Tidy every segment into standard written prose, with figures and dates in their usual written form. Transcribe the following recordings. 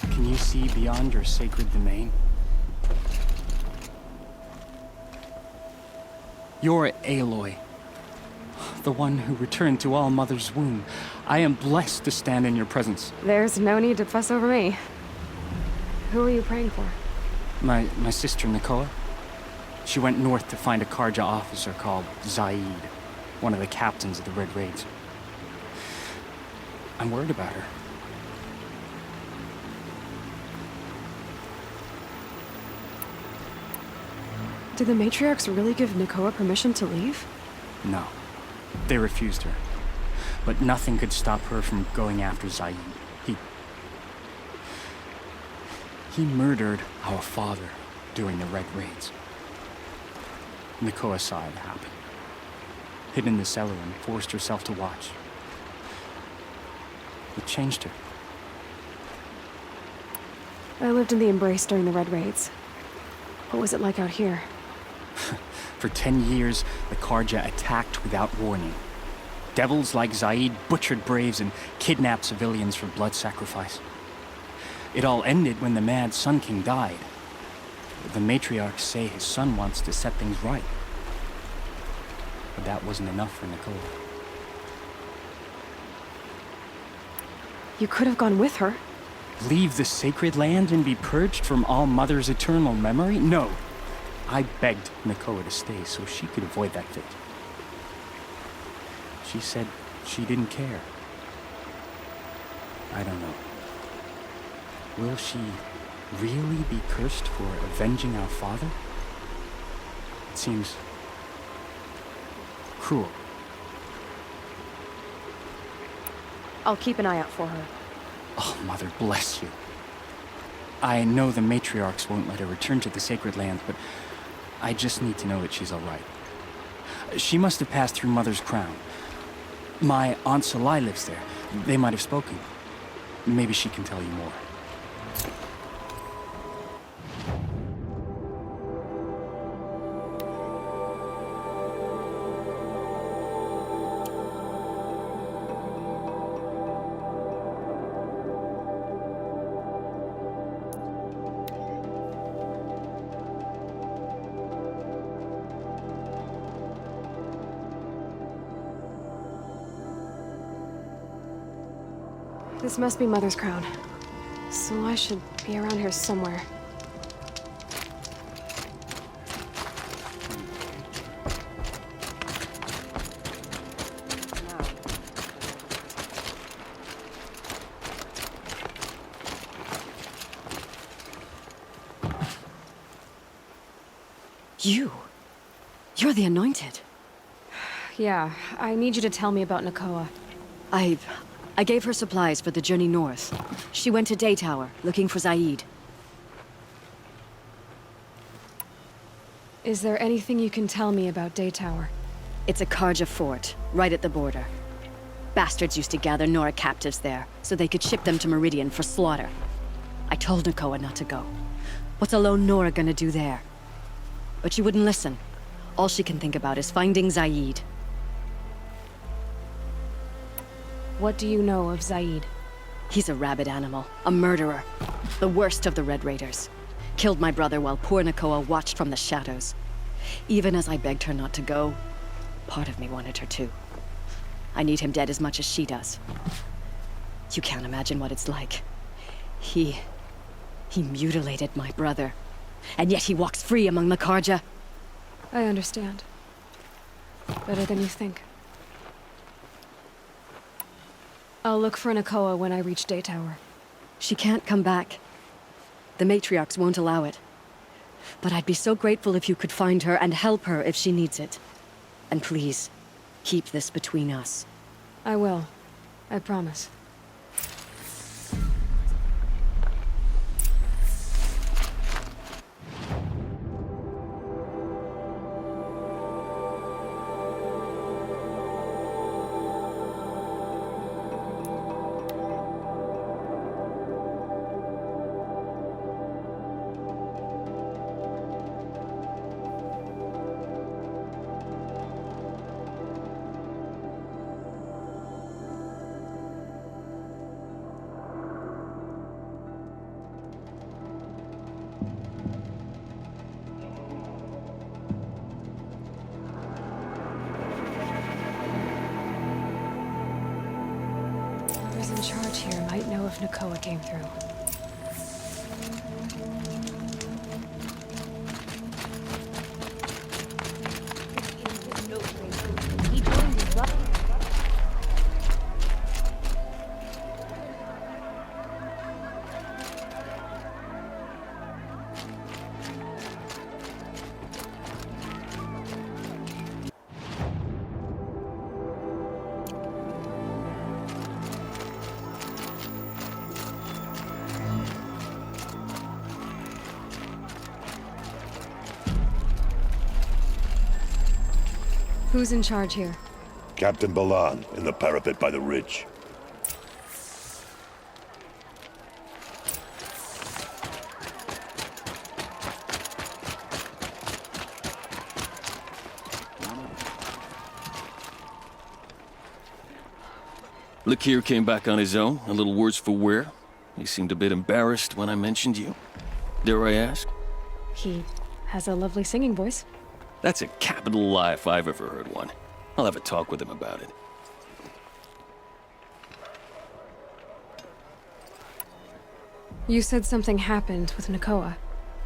Can you see beyond your sacred domain? You're Aloy, the one who returned to All Mother's womb. I am blessed to stand in your presence. There's no need to fuss over me. Who are you praying for? My sister Nakoa. She went north to find a Karja officer called Zaid, one of the captains of the Red Raids. I'm worried about her. Did the matriarchs really give Nakoa permission to leave? No. They refused her. But nothing could stop her from going after Zaid. He murdered our father during the Red Raids. Nakoa saw it happen. Hid in the cellar and forced herself to watch. It changed her. I lived in the Embrace during the Red Raids. What was it like out here? For 10 years, the Karja attacked without warning. Devils like Zaid butchered braves and kidnapped civilians for blood sacrifice. It all ended when the mad Sun King died. The matriarchs say his son wants to set things right. But that wasn't enough for Nakoa. You could have gone with her. Leave the sacred land and be purged from All Mother's eternal memory? No. I begged Nakoa to stay so she could avoid that fate. She said she didn't care. I don't know. Will she really be cursed for avenging our father? It seems cruel. I'll keep an eye out for her. Oh, Mother bless you. I know the matriarchs won't let her return to the sacred land, but I just need to know that she's all right. She must have passed through Mother's crown. My Aunt Salai lives there. They might have spoken. Maybe she can tell you more. This must be Mother's crown. So I should be around here somewhere. You're the Anointed. Yeah, I need you to tell me about Nakoa. I gave her supplies for the journey north. She went to Day Tower, looking for Zaid. Is there anything you can tell me about Day Tower? It's a Karja fort, right at the border. Bastards used to gather Nora captives there, so they could ship them to Meridian for slaughter. I told Nakoa not to go. What's a lone Nora gonna do there? But she wouldn't listen. All she can think about is finding Zaid. What do you know of Zaid? He's a rabid animal, a murderer. The worst of the Red Raiders. Killed my brother while poor Nakoa watched from the shadows. Even as I begged her not to go, part of me wanted her to. I need him dead as much as she does. You can't imagine what it's like. He mutilated my brother. And yet he walks free among the Karja. I understand. Better than you think. I'll look for Nakoa when I reach Day Tower. She can't come back. The matriarchs won't allow it. But I'd be so grateful if you could find her and help her if she needs it. And please, keep this between us. I will. I promise. know if Nakoa came through. Who's in charge here? Captain Balan, in the parapet by the ridge. Lakir came back on his own, a little worse for wear. He seemed a bit embarrassed when I mentioned you. Dare I ask? He has a lovely singing voice. That's a capital lie if I've ever heard one. I'll have a talk with him about it. You said something happened with Nakoa.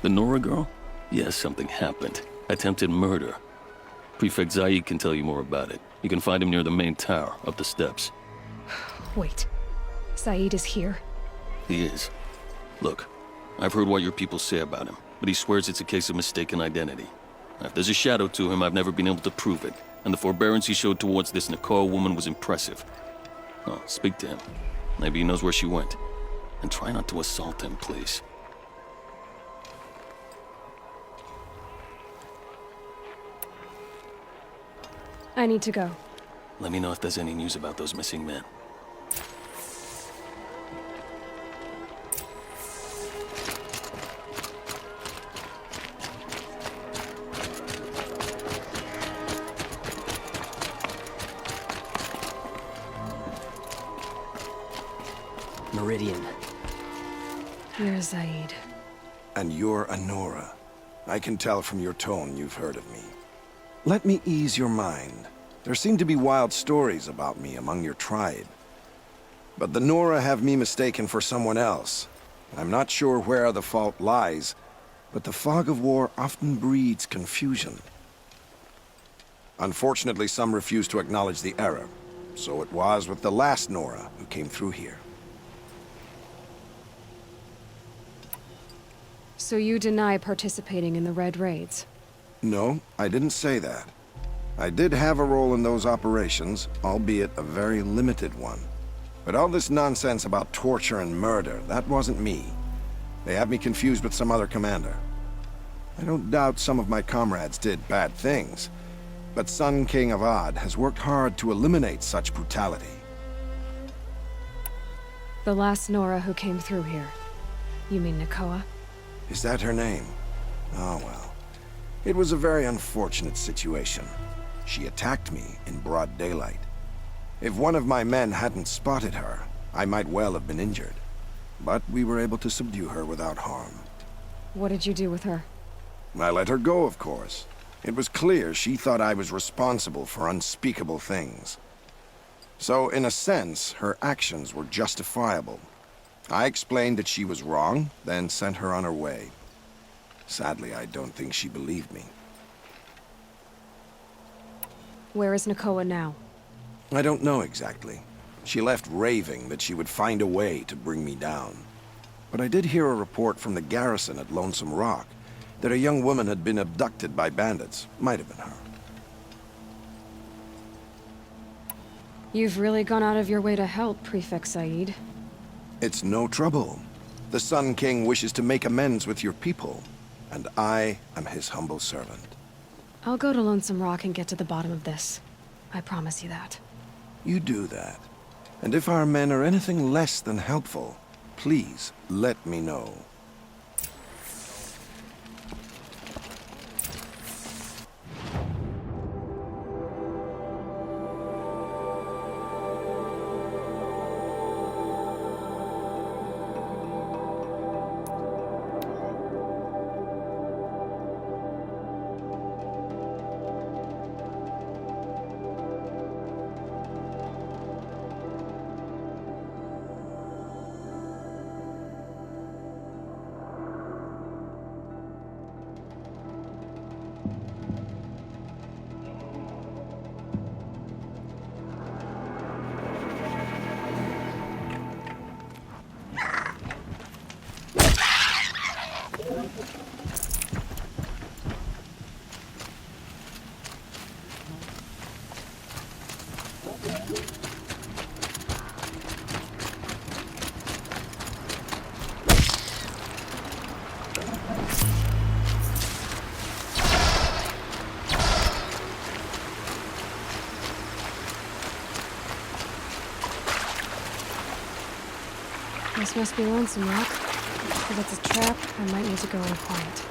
The Nora girl? Yes, something happened. Attempted murder. Prefect Zaid can tell you more about it. You can find him near the main tower, up the steps. Wait. Zaid is here? He is. Look, I've heard what your people say about him, but he swears it's a case of mistaken identity. If there's a shadow to him, I've never been able to prove it, and the forbearance he showed towards this Nakoa woman was impressive. Oh, speak to him. Maybe he knows where she went. And try not to assault him, please. I need to go. Let me know if there's any news about those missing men. Meridian. You're Zaid. And you're Anora. I can tell from your tone you've heard of me. Let me ease your mind. There seem to be wild stories about me among your tribe. But the Nora have me mistaken for someone else. I'm not sure where the fault lies, but the fog of war often breeds confusion. Unfortunately, some refuse to acknowledge the error. So it was with the last Nora who came through here. So you deny participating in the Red Raids? No, I didn't say that. I did have a role in those operations, albeit a very limited one. But all this nonsense about torture and murder, that wasn't me. They have me confused with some other commander. I don't doubt some of my comrades did bad things, but Sun King of Odd has worked hard to eliminate such brutality. The last Nora who came through here. You mean Nakoa? Is that her name? Oh well. It was a very unfortunate situation. She attacked me in broad daylight. If one of my men hadn't spotted her, I might well have been injured. But we were able to subdue her without harm. What did you do with her? I let her go, of course. It was clear she thought I was responsible for unspeakable things. So, in a sense, her actions were justifiable. I explained that she was wrong, then sent her on her way. Sadly, I don't think she believed me. Where is Nakoa now? I don't know exactly. She left raving that she would find a way to bring me down. But I did hear a report from the garrison at Lonesome Rock that a young woman had been abducted by bandits. Might have been her. You've really gone out of your way to help, Prefect Zaid. It's no trouble. The Sun King wishes to make amends with your people, and I am his humble servant. I'll go to Lonesome Rock and get to the bottom of this. I promise you that. You do that. And if our men are anything less than helpful, please let me know. This must be lonesome, Rock. If it's a trap, I might need to go in quiet.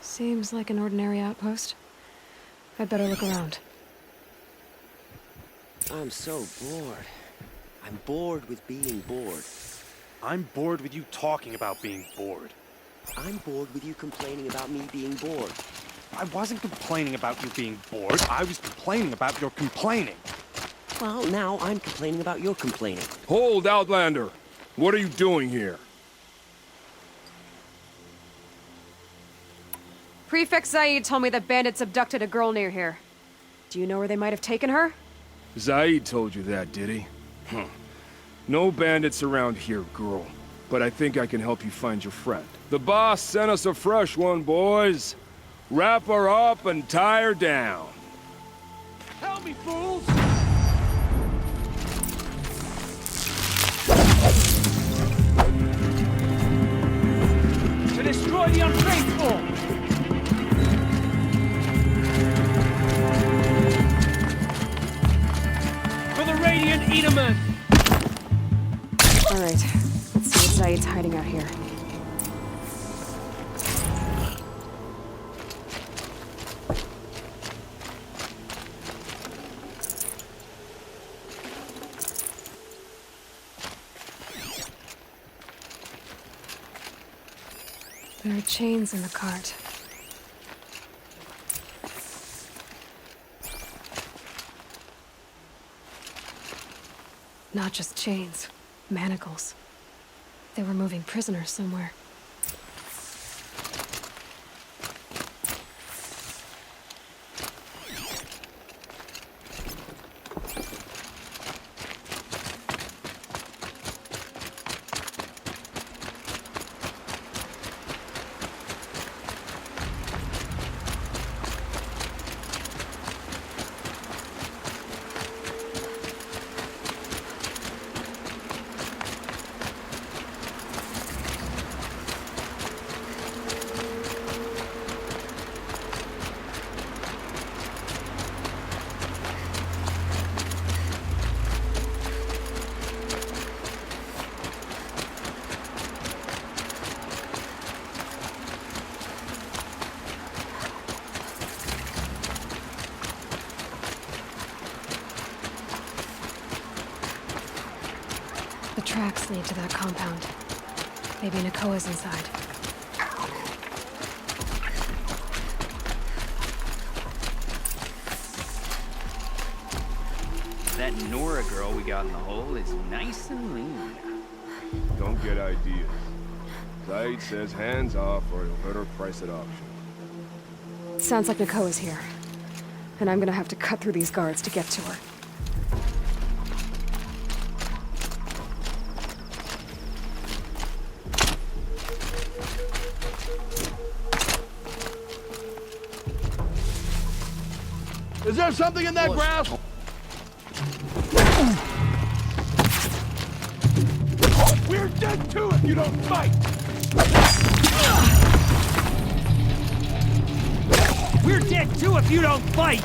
Seems like an ordinary outpost. I'd better look around. I'm so bored. I'm bored with being bored. I'm bored with you talking about being bored. I'm bored with you complaining about me being bored. I wasn't complaining about you being bored. I was complaining about your complaining. Well, now I'm complaining about your complaining. Hold, Outlander! What are you doing here? Prefect Zaid told me that bandits abducted a girl near here. Do you know where they might have taken her? Zaid told you that, did he? Huh. No bandits around here, girl. But I think I can help you find your friend. The boss sent us a fresh one, boys. Wrap her up and tie her down. Help me, fools! To destroy the unfaithful! For the Radiant Edaman! All right, let's see what Zaid's hiding out here. There are chains in the cart. Not just chains, manacles. They were moving prisoners somewhere. The tracks lead to that compound. Maybe Nakoa's inside. That Nora girl we got in the hole is nice and lean. Don't get ideas. Zaid says hands off or he'll hurt her price at auction. Sounds like Nakoa's here. And I'm gonna have to cut through these guards to get to her. Is there something in that grass? We're dead too if you don't fight! We're dead too if you don't fight!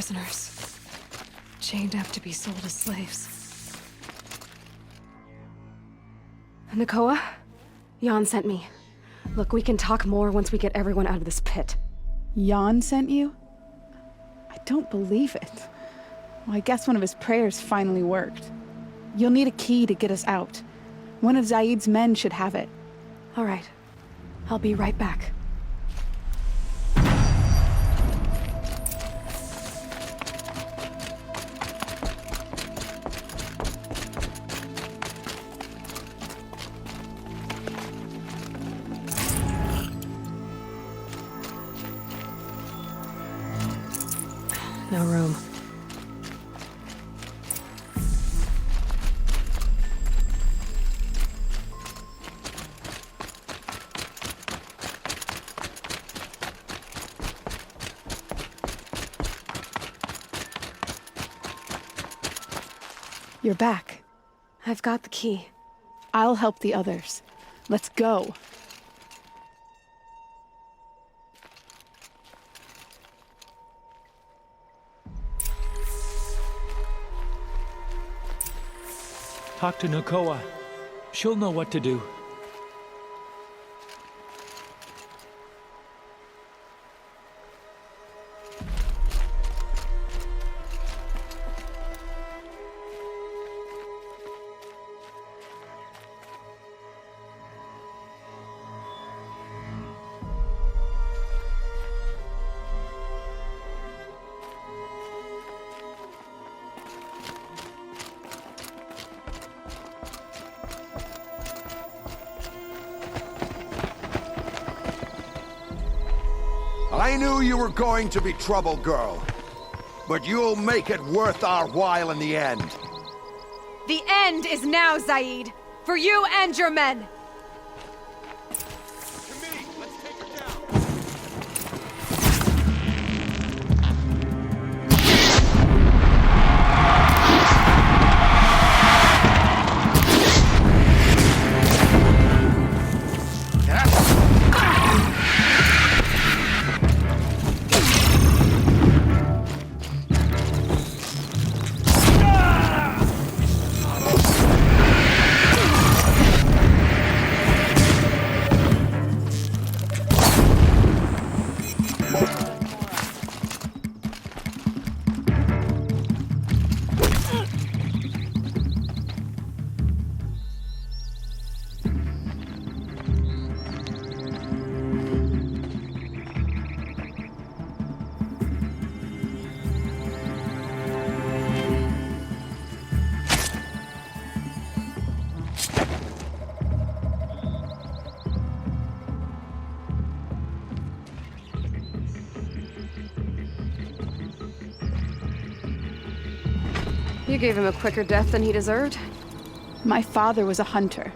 prisoners. Chained up to be sold as slaves. Nakoa? Jan sent me. Look, we can talk more once we get everyone out of this pit. Jan sent you? I don't believe it. Well, I guess one of his prayers finally worked. You'll need a key to get us out. One of Zaid's men should have it. All right. I'll be right back. No room. You're back. I've got the key. I'll help the others. Let's go. Talk to Nakoa. She'll know what to do. I knew you were going to be trouble, girl. But you'll make it worth our while in the end. The end is now, Zaid! For you and your men! You gave him a quicker death than he deserved. My father was a hunter.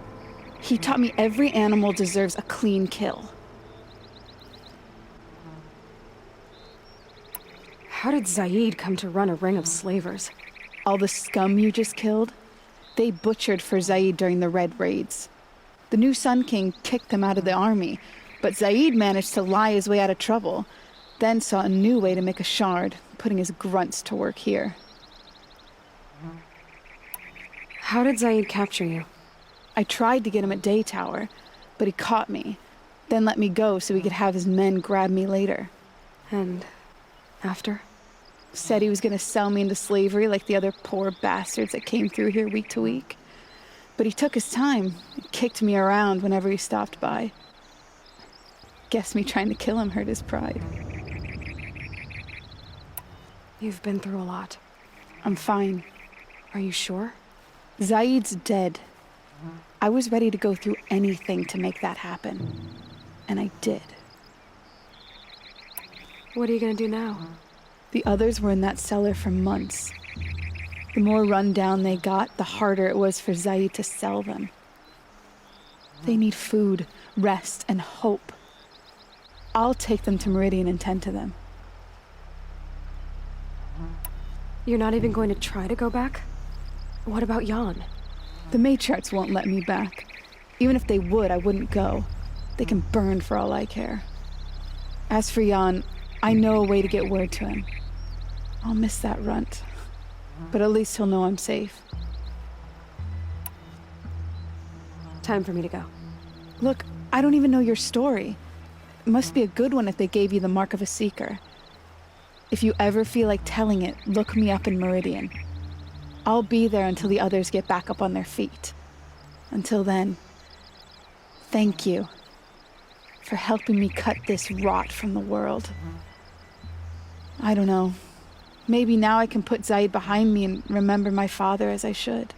He taught me every animal deserves a clean kill. How did Zaid come to run a ring of slavers? All the scum you just killed? They butchered for Zaid during the Red Raids. The new Sun King kicked them out of the army, but Zaid managed to lie his way out of trouble, then saw a new way to make a shard, putting his grunts to work here. How did Zaid capture you? I tried to get him at Day Tower, but he caught me, then let me go so he could have his men grab me later. And after? Said he was going to sell me into slavery like the other poor bastards that came through here week to week. But he took his time, and kicked me around whenever he stopped by. Guess me trying to kill him hurt his pride. You've been through a lot. I'm fine. Are you sure? Zaid's dead. I was ready to go through anything to make that happen. And I did. What are you gonna do now? The others were in that cellar for months. The more run down they got, the harder it was for Zaid to sell them. They need food, rest, and hope. I'll take them to Meridian and tend to them. You're not even going to try to go back? What about Jan? The matriarchs won't let me back. Even if they would, I wouldn't go. They can burn for all I care. As for Jan, I know a way to get word to him. I'll miss that runt. But at least he'll know I'm safe. Time for me to go. Look, I don't even know your story. It must be a good one if they gave you the mark of a seeker. If you ever feel like telling it, look me up in Meridian. I'll be there until the others get back up on their feet. Until then, thank you for helping me cut this rot from the world. I don't know. Maybe now I can put Zaid behind me and remember my father as I should.